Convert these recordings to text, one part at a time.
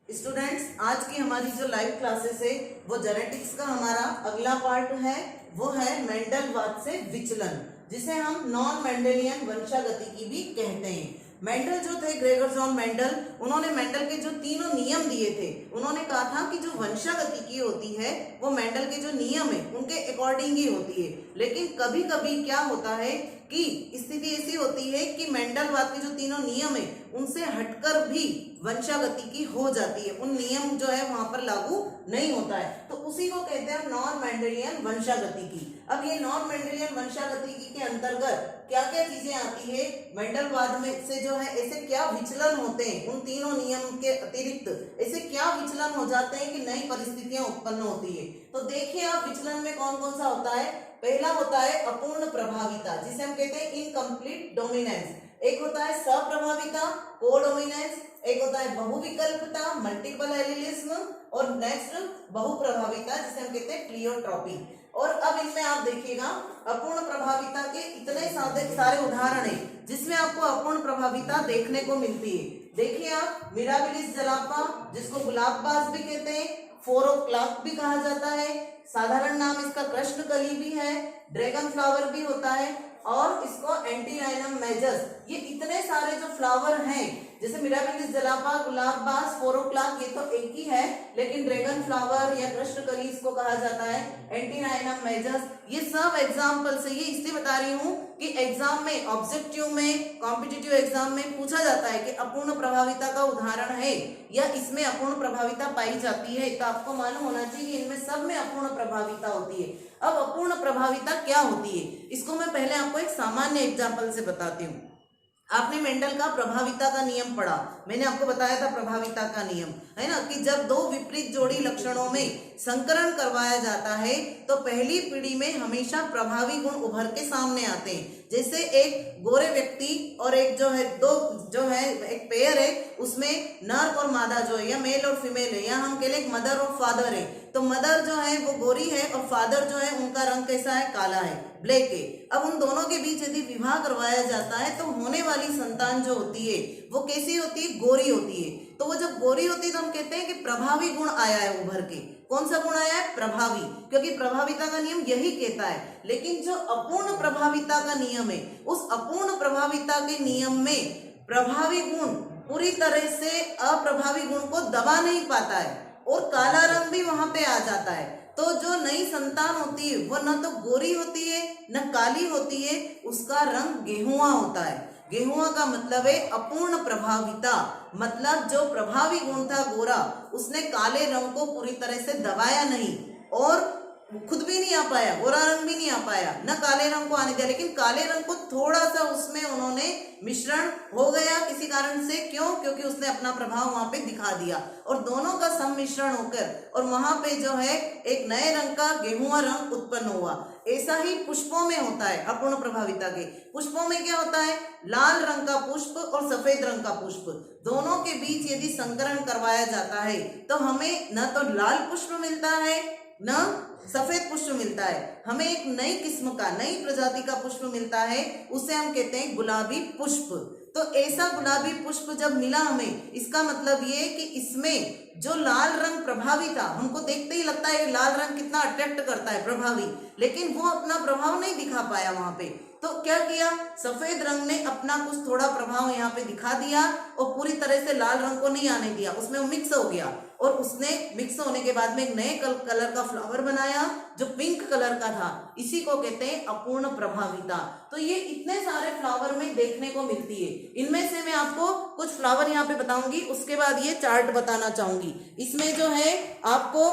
Students, आज की हमारी जो लाइव क्लासेस है वो जेनेटिक्स का हमारा अगला पार्ट है। वो है मेंडलवाद से विचलन, जिसे हम नॉन मेंडेलियन वंशागतिकी भी कहते हैं। मेंडल जो थे, ग्रेगर जॉन मेंडल, उन्होंने मेंडल के जो तीनों नियम दिए थे, उन्होंने कहा था कि जो वंशागतिकी होती है वो मेंडल के जो नियम है उनके अकॉर्डिंग ही होती है। लेकिन कभी कभी क्या होता है कि स्थिति ऐसी होती है कि मेंडलवाद के जो तीनों नियम है उनसे हटकर भी वंशागतिकी हो जाती है, उन नियम जो है वहां पर लागू नहीं होता है, तो उसी को कहते हैं नॉन मेंडेलियन वंशागतिकी। अब ये नॉन मेंडेलियन वंशागतिकी के अंतर्गत क्या क्या चीजें आती है, मेंडलवाद में से जो है ऐसे क्या विचलन होते हैं, उन तीनों नियम के अतिरिक्त ऐसे क्या विचलन हो जाते हैं कि नई परिस्थितियां उत्पन्न होती है। तो देखिए आप, विचलन में कौन कौन सा होता है। पहला होता है अपूर्ण प्रभाविता, जिसे हम कहते हैं इनकम्प्लीट डोमिनेंस। एक होता है सप्रभाविता, कोडोमिनेंस। एक होता है बहुविकल्पता, मल्टीपल एलिलिज्म। और नेक्स्ट बहुप्रभाविता, जिसे हम कहते हैं प्लियोट्रॉपी। और अब इनमें आप देखिएगा, अपूर्ण प्रभाविता के इतने सारे उदाहरण हैं जिसमें आपको अपूर्ण प्रभाविता देखने को मिलती है। देखिए आप, मिराबिलिस जलापा, जिसको गुलाबबाज भी कहते हैं, 4 o'clock भी कहा जाता है, साधारण नाम इसका कृष्णकली भी है, ड्रैगन फ्लावर भी होता है, और इसको एंटीराइनम मेजस। ये इतने सारे जो फ्लावर हैं, जैसे मिराबिलिस जलापा, गुलाबबाज, 4 o'clock, ये तो एक ही है, लेकिन ड्रैगन फ्लावर या कृष्णकली इसको कहा जाता है, एंटीराइनम मेजस। ये सब एग्जाम्पल से, ये इसलिए बता रही हूँ कि एग्जाम में, ऑब्जेक्टिव में, कॉम्पिटिटिव एग्जाम में पूछा जाता है कि अपूर्ण प्रभाविता का उदाहरण है या इसमें अपूर्ण प्रभाविता पाई जाती है, तो आपको मालूम होना चाहिए इनमें सब में अपूर्ण प्रभाविता होती है। अब अपूर्ण प्रभाविता क्या होती है, इसको मैं पहले आपको एक सामान्य एग्जाम्पल से बताती हूँ। आपने मेंडल का प्रभाविता का नियम पढ़ा, मैंने आपको बताया था प्रभाविता का नियम, है ना, कि जब दो विपरीत जोड़ी लक्षणों में संकरण करवाया जाता है तो पहली पीढ़ी में हमेशा प्रभावी गुण उभर के सामने आते हैं। जैसे एक गोरे व्यक्ति और एक जो है, दो जो है एक पेयर है, उसमें नर और मादा जो है, या मेल और फीमेल है, या हम कह लें मदर और फादर है, तो मदर जो है वो गोरी है और फादर जो है उनका रंग कैसा है, काला है, ब्लैक है। अब उन दोनों के बीच यदि विवाह करवाया जाता है तो होने वाली संतान जो होती है वो कैसी होती है, गोरी होती है। तो वो जब गोरी होती है तो हम कहते हैं कि प्रभावी गुण आया है उभर के। कौन सा गुण आया है, प्रभावी, क्योंकि प्रभाविता का नियम यही कहता है। लेकिन जो अपूर्ण प्रभाविता का नियम है, उस अपूर्ण प्रभाविता के नियम में प्रभावी गुण पूरी तरह से अप्रभावी गुण को दबा नहीं पाता है और काला रंग भी वहां पे आ जाता है। तो जो नई संतान होती है वो न तो गोरी होती है न काली होती है, उसका रंग गेहुआ होता है। गेहुआ का मतलब है अपूर्ण प्रभाविता, मतलब जो प्रभावी गुण था गोरा, उसने काले रंग को पूरी तरह से दबाया नहीं और खुद भी नहीं आ पाया, गोरा रंग भी नहीं आ पाया, न काले रंग को आने दिया, लेकिन काले रंग को थोड़ा सा उसमें उन्होंने मिश्रण हो गया किसी कारण से। क्यों? क्योंकि उसने अपना प्रभाव वहां पे दिखा दिया और दोनों का सम्मिश्रण होकर और वहां पे जो है एक नए रंग का गेहुआ रंग उत्पन्न हुआ। ऐसा ही पुष्पों में होता है। अपूर्ण प्रभाविता के पुष्पों में क्या होता है, लाल रंग का पुष्प और सफेद रंग का पुष्प, दोनों के बीच यदि संकरण करवाया जाता है तो हमें न तो लाल पुष्प मिलता है न सफेद पुष्प मिलता है, हमें एक नई किस्म का, नई प्रजाति का पुष्प मिलता है, उसे हम कहते हैं गुलाबी पुष्प। तो ऐसा गुलाबी पुष्प जब मिला हमें, इसका मतलब ये कि इसमें जो लाल रंग प्रभावी था, हमको देखते ही लगता है लाल रंग कितना अट्रैक्ट करता है, प्रभावी, लेकिन वो अपना प्रभाव नहीं दिखा पाया वहां पे। तो क्या किया, सफेद रंग ने अपना कुछ थोड़ा प्रभाव यहाँ पे दिखा दिया और पूरी तरह से लाल रंग को नहीं आने दिया, उसमें वो मिक्स हो गया और उसने मिक्स होने के बाद में एक नए कलर का फ्लावर बनाया जो पिंक कलर का था। इसी को कहते हैं अपूर्ण प्रभाविता। तो ये इतने सारे फ्लावर में देखने को मिलती है। इनमें से मैं आपको कुछ फ्लावर यहाँ पे बताऊंगी, उसके बाद ये चार्ट बताना चाहूंगी। इसमें जो है आपको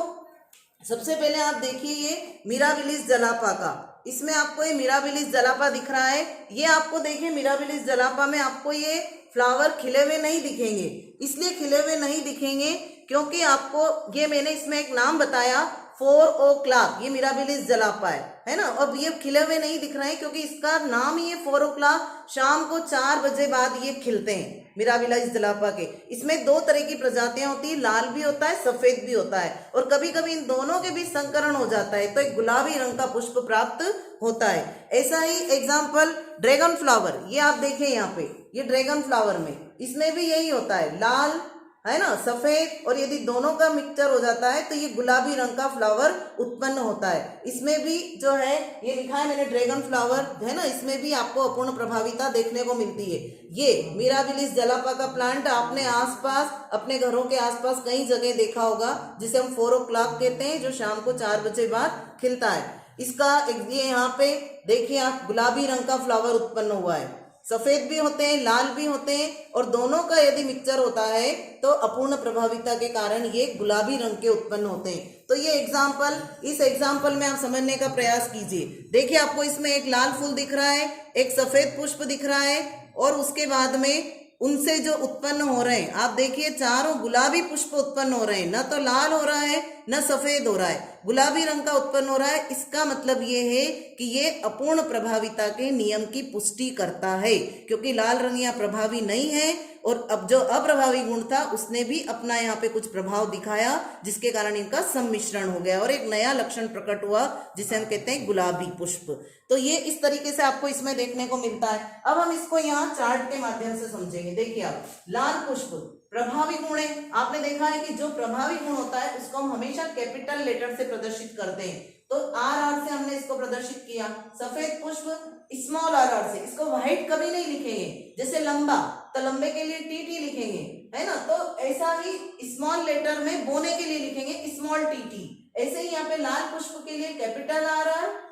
सबसे पहले आप देखिए ये मिराबिलिस जलापा का, इसमें आपको ये मिराबिलिस जलापा दिख रहा है। ये आपको देखिए, मिराबिलिस जलापा में आपको ये फ्लावर खिले हुए नहीं दिखेंगे। इसलिए खिले हुए नहीं दिखेंगे क्योंकि आपको ये, मैंने इसमें एक नाम बताया 4 o'clock, ये मिराबिलिस जलापा है ना। अब ये खिले हुए नहीं दिख रहे हैं क्योंकि इसका नाम ही है 4 o'clock, शाम को 4 बजे बाद ये खिलते हैं मिराबिलिस जलापा के। इसमें 2 तरह की प्रजातियां होती है, लाल भी होता है, सफेद भी होता है, और कभी कभी इन दोनों के बीच संकरण हो जाता है तो एक गुलाबी रंग का पुष्प प्राप्त होता है। ऐसा ही एग्जाम्पल ड्रैगन फ्लावर, ये आप देखें यहाँ पे, ये ड्रैगन फ्लावर में इसमें भी यही होता है, लाल है ना, सफेद और यदि दोनों का मिक्सचर हो जाता है तो ये गुलाबी रंग का फ्लावर उत्पन्न होता है। इसमें भी जो है ये लिखा है मैंने ड्रैगन फ्लावर है ना, इसमें भी आपको अपूर्ण प्रभाविता देखने को मिलती है। ये मिराबिलिस जलापा का प्लांट आपने आसपास अपने घरों के आसपास कई जगह देखा होगा, जिसे हम 4 o'clock कहते हैं, जो शाम को 4 बजे बाद खिलता है। इसका ये यहाँ पे देखिए आप, गुलाबी रंग का फ्लावर उत्पन्न हुआ है। सफेद भी होते हैं, लाल भी होते हैं, और दोनों का यदि मिक्सचर होता है तो अपूर्ण प्रभाविता के कारण ये गुलाबी रंग के उत्पन्न होते हैं। तो ये एग्जाम्पल, इस एग्जाम्पल में आप समझने का प्रयास कीजिए। देखिए आपको इसमें एक लाल फूल दिख रहा है, एक सफेद पुष्प दिख रहा है, और उसके बाद में उनसे जो उत्पन्न हो रहे हैं, आप देखिए चारों गुलाबी पुष्प उत्पन्न हो रहे हैं, न तो लाल हो रहा है न सफेद हो रहा है, गुलाबी रंग का उत्पन्न हो रहा है। इसका मतलब ये है कि ये अपूर्ण प्रभाविता के नियम की पुष्टि करता है, क्योंकि लाल रंग यहाँ प्रभावी नहीं है, और अब जो अप्रभावी गुण था उसने भी अपना यहाँ पे कुछ प्रभाव दिखाया, जिसके कारण इनका सम्मिश्रण हो गया और एक नया लक्षण प्रकट हुआ, जिसे हम कहते हैं गुलाबी पुष्प। तो ये इस तरीके से आपको इसमें देखने को मिलता है। अब हम इसको यहाँ चार्ट के माध्यम से समझेंगे। देखिए आप, लाल पुष्प प्रभावी गुण है। आपने देखा है कि जो प्रभावी गुण होता है उसको हम हमेशा कैपिटल लेटर से प्रदर्शित करते हैं, तो आर से हमने इसको प्रदर्शित किया। सफेद पुष्प स्मॉल आर से, इसको व्हाइट कभी नहीं लिखेंगे, जैसे लंबा तो लंबे के लिए टी लिखेंगे, है ना, तो ऐसा ही स्मॉल लेटर में बोने के लिए लिखेंगे स्मॉल टी। ऐसे ही यहाँ पे लाल पुष्प के लिए कैपिटल आर,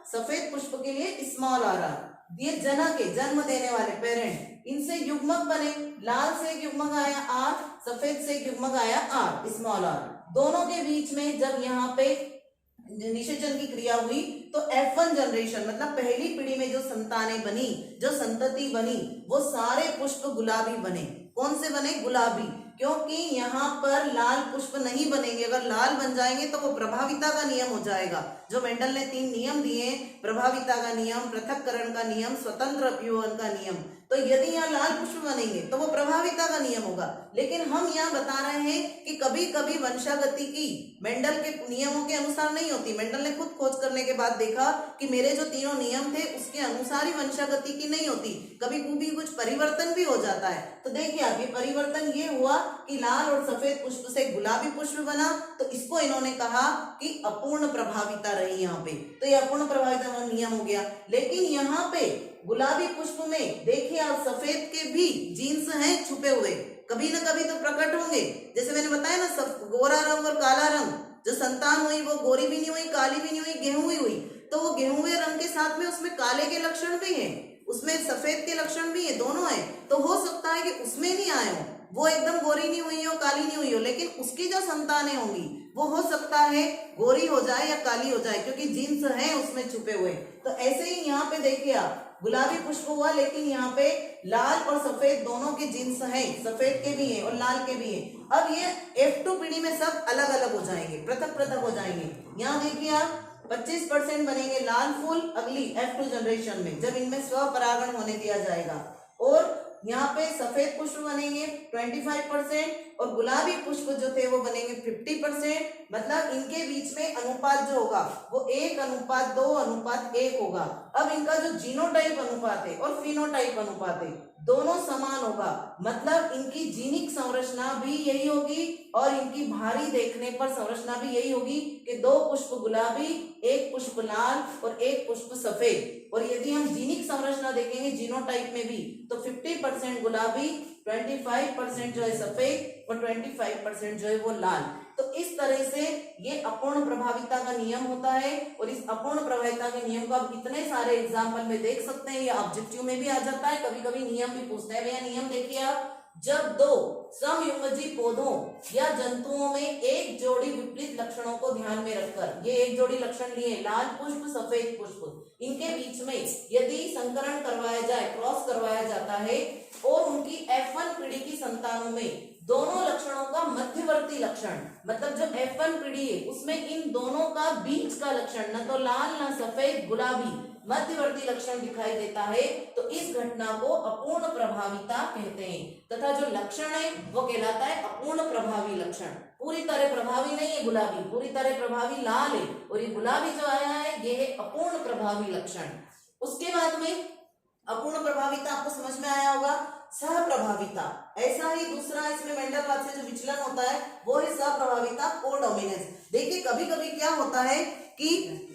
सफेद पुष्प के लिए स्मॉल आर। ये जनक है, जन्म देने वाले पेरेंट, इनसे युग्मक बने, लाल से युग्मक आया आर, सफेद से युग्मक आया आर, स्मॉल आर। दोनों के बीच में जब यहाँ पे निषेचन की क्रिया हुई तो F1 जनरेशन, मतलब पहली पीढ़ी में जो संतानें बनी, जो संतति बनी, वो सारे पुष्प गुलाबी बने। कौन से बने? गुलाबी, क्योंकि यहाँ पर लाल पुष्प नहीं बनेंगे। अगर लाल बन जाएंगे तो वो प्रभाविता का नियम हो जाएगा। जो मेंडल ने 3 नियम दिए, प्रभाविता का नियम, पृथक्करण का नियम, स्वतंत्र अपयूहन का नियम, तो यदि यहाँ लाल पुष्प बनेंगे तो वो प्रभाविता का नियम होगा। लेकिन हम यहाँ बता रहे हैं कि कभी कभी वंशागति की मेंडल के नियमों के अनुसार नहीं होती। मेंडल ने खुद खोज करने के बाद देखा कि मेरे जो तीनों नियम थे उसके अनुसार ही वंशागति की नहीं होती, कभी कभी कुछ परिवर्तन भी हो जाता है। तो देखिए आप, ये परिवर्तन ये हुआ कि लाल और सफेद पुष्प से गुलाबी पुष्प बना, तो इसको इन्होंने कहा कि अपूर्ण प्रभाविता रही यहाँ पे, तो ये अपूर्ण प्रभाविता का नियम हो गया। लेकिन यहाँ पे गुलाबी पुष्प में देखिए आप, सफेद के भी जीन्स हैं छुपे हुए, कभी ना कभी तो प्रकट होंगे। जैसे मैंने बताया ना, सब गोरा रंग और काला रंग, जो संतान हुई वो गोरी भी नहीं हुई, काली भी नहीं हुई, गेहूं हुई, तो वो गेहूं रंग के साथ में उसमें काले के लक्षण भी हैं, उसमें सफेद के लक्षण भी है, दोनों है। तो हो सकता है कि उसमें नहीं आए हो, वो एकदम गोरी नहीं हुई हो, काली नहीं हुई हो, लेकिन उसकी जो संतानें होंगी वो हो सकता है गोरी हो जाए या काली हो जाए, क्योंकि जीन्स हैं उसमें छुपे हुए। तो ऐसे ही यहाँ पे देखिए आप, गुलाबी पुष्प हुआ, लेकिन यहाँ पे लाल और सफेद दोनों के जीन्स हैं, सफेद के भी हैं और लाल के भी हैं। अब ये F2 पीढ़ी में सब अलग अलग हो जाएंगे, पृथक पृथक हो जाएंगे। यहाँ देखिए आप, 25% बनेंगे लाल फूल अगली F2 जनरेशन में, जब इनमें स्वपरागण होने दिया जाएगा, और यहाँ पे सफेद पुष्प बनेंगे 25% और गुलाबी पुष्प जो थे वो बनेंगे 50%। मतलब इनके बीच में अनुपात जो होगा वो 1:2:1 होगा। अब इनका जो जीनोटाइप अनुपात है और फिनोटाइप अनुपात है, दोनों समान होगा। मतलब इनकी जीनिक संरचना भी यही होगी और इनकी भारी देखने पर संरचना भी यही होगी कि 2 पुष्प गुलाबी, 1 पुष्प लाल और 1 पुष्प सफेद। और यदि हम जीनिक संरचना देखेंगे जीनोटाइप में भी, तो 50% गुलाबी, 25% जो है सफेद और 25% जो है वो लाल। तो इस तरह से ये अपूर्ण प्रभाविता का नियम होता है। और इस अपूर्ण प्रभाविता के नियम को आप इतने सारे एग्जाम्पल में देख सकते हैं, या ऑब्जेक्टिव में भी आ जाता है, कभी कभी नियम भी पूछते हैं। भैया नियम देखिए आप, जब 2 समयुग्मजी पौधों या जंतुओं में एक जोड़ी विपरीत लक्षणों को ध्यान में रखकर, ये एक जोड़ी लक्षण लिए लाल पुष्प सफेद पुष्प, इनके बीच में यदि संकरण करवाया जाए, क्रॉस करवाया जाता है, और उनकी F1 पीढ़ी की संतानों में दोनों लक्षणों का मध्यवर्ती लक्षण, मतलब जो F1 पीढ़ी है उसमें इन दोनों का बीच का लक्षण, न तो लाल न सफेद गुलाबी, मध्यवर्ती लक्षण दिखाई देता है, तो इस घटना को अपूर्ण प्रभाविता कहते हैं। तथा जो लक्षण है वो कहलाता है अपूर्ण प्रभावी लक्षण। पूरी तरह प्रभावी नहीं है गुलाबी, पूरी तरह प्रभावी लाल है, और ये गुलाबी जो आया है ये है अपूर्ण प्रभावी लक्षण। उसके बाद में अपूर्ण प्रभाविता आपको समझ में आया होगा। सहप्रभाविता। ऐसा ही दूसरा इसमें मेंडलवाद से जो विचलन होता है वो है सहप्रभाविता, कोडोमिनेंस। देखिए कभी कभी क्या होता है कि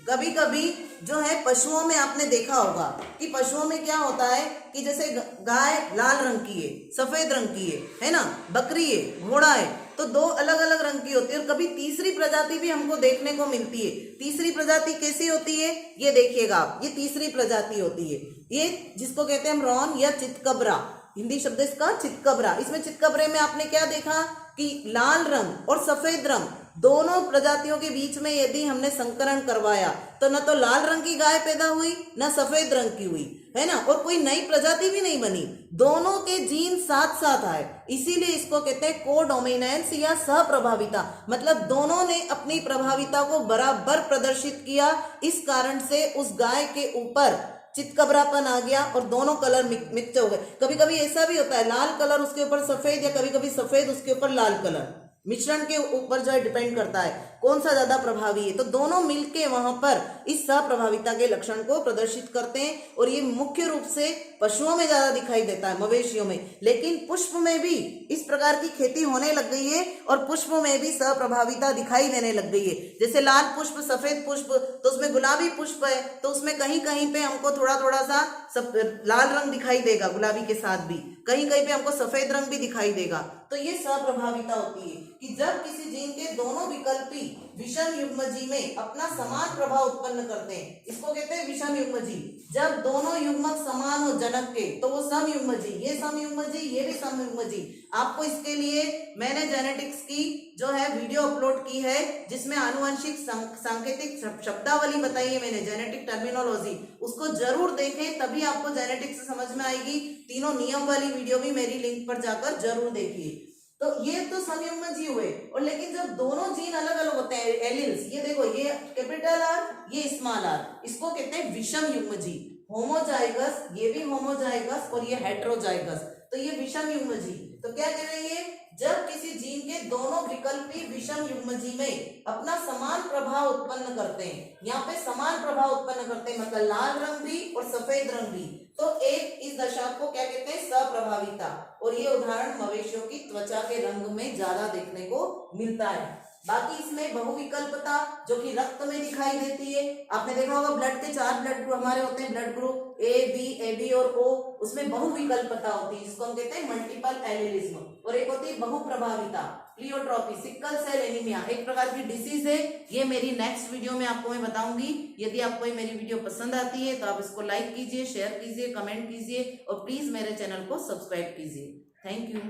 कभी कभी जो है पशुओं में आपने देखा होगा कि पशुओं में क्या होता है कि जैसे गाय लाल रंग की है, सफेद रंग की है ना, बकरी है, घोड़ा है, तो दो अलग अलग रंग की होती है। और कभी तीसरी प्रजाति भी हमको देखने को मिलती है। तीसरी प्रजाति कैसी होती है, ये देखिएगा आप, ये तीसरी प्रजाति होती है, ये जिसको कहते हैं हम रॉन या चितकबरा, हिंदी शब्द इसका चितकबरा। इसमें चितकबरे में आपने क्या देखा कि लाल रंग और सफेद रंग दोनों प्रजातियों के बीच में यदि हमने संकरण करवाया तो न तो लाल रंग की गाय पैदा हुई न सफेद रंग की हुई, है ना, और कोई नई प्रजाति भी नहीं बनी, दोनों के जीन साथ साथ आए। इसीलिए इसको कहते हैं कोडोमिनेंस या सहप्रभाविता, मतलब दोनों ने अपनी प्रभाविता को बराबर प्रदर्शित किया। इस कारण से उस गाय के ऊपर चितकबरापन आ गया और दोनों कलर मिक्स हो गए। कभी कभी ऐसा भी होता है लाल कलर उसके ऊपर सफेद, या कभी कभी सफेद उसके ऊपर लाल कलर, मिश्रण के ऊपर जो है डिपेंड करता है कौन सा ज्यादा प्रभावी है। तो दोनों मिलके वहां पर इस सहप्रभाविता के लक्षण को प्रदर्शित करते हैं और ये मुख्य रूप से पशुओं में ज्यादा दिखाई देता है, मवेशियों में। लेकिन पुष्प में भी इस प्रकार की खेती होने लग गई है और पुष्प में भी सहप्रभाविता दिखाई देने लग गई है। जैसे लाल पुष्प, सफेद पुष्प, तो उसमें गुलाबी पुष्प है तो उसमें कहीं कहीं पे हमको थोड़ा थोड़ा सा लाल रंग दिखाई देगा गुलाबी के साथ भी, कहीं कहीं पे हमको सफेद रंग भी दिखाई देगा। तो ये सहप्रभाविता होती है कि जब किसी जीन के दोनों विकल्पी विषम युग्मजी में अपना समान प्रभाव उत्पन्न करते हैं, इसको कहते हैं विषम युग्मजी। जब दोनों युग्मक समान हो जनक के तो वो समयुग्मजी, ये समयुग्मजी, ये भी समयुग्मजी। आपको इसके लिए मैंने जेनेटिक्स की जो है वीडियो अपलोड की है जिसमें आनुवंशिक सांकेतिक शब्दावली बताई है मैंने, जेनेटिक टर्मिनोलॉजी, उसको जरूर देखें, तभी आपको जेनेटिक्स समझ में आएगी। तीनों नियम वाली वीडियो भी मेरी लिंक पर जाकर जरूर देखिए। तो ये तो समयुग्मजी हुए, और लेकिन जब दोनों जीन अलग अलग होते हैं, एलिल्स, ये देखो, ये कैपिटल आर, ये स्मॉल आर, इसको कहते हैं विषम युग्मजी। होमोजाइगस, ये भी होमोजाइगस, और ये हेटेरोजाइगस, तो ये विषम युग्मजी। तो क्या कह रहे हैं, जब किसी जीन के दोनों विकल्पी विषम युग्मजी में अपना समान प्रभाव उत्पन्न करते हैं, यहाँ पे समान प्रभाव उत्पन्न करते हैं, मतलब लाल रंग भी और सफेद रंग भी, तो एक इस दशा को क्या कहते हैं, सहप्रभाविता। और ये उदाहरण मवेशियों की त्वचा के रंग में ज्यादा देखने को मिलता है। बाकी इसमें बहुविकल्पता जो कि रक्त में दिखाई देती है। आपने देखा होगा ब्लड के 4 ब्लड ग्रुप हमारे होते हैं, ब्लड ग्रुप ए बी और ओ, उसमें बहुविकल्पता होती है जिसको हम कहते हैं मल्टीपल एलिलिज्म। और एक होती है बहुप्रभाविता, प्लियोट्रॉपी, सिकल सेल एनीमिया, एक प्रकार की डिसीज है। ये मेरी नेक्स्ट वीडियो में आपको मैं बताऊंगी। यदि आपको ये मेरी वीडियो पसंद आती है तो आप इसको लाइक कीजिए, शेयर कीजिए, कमेंट कीजिए और प्लीज मेरे चैनल को सब्सक्राइब कीजिए। Thank you.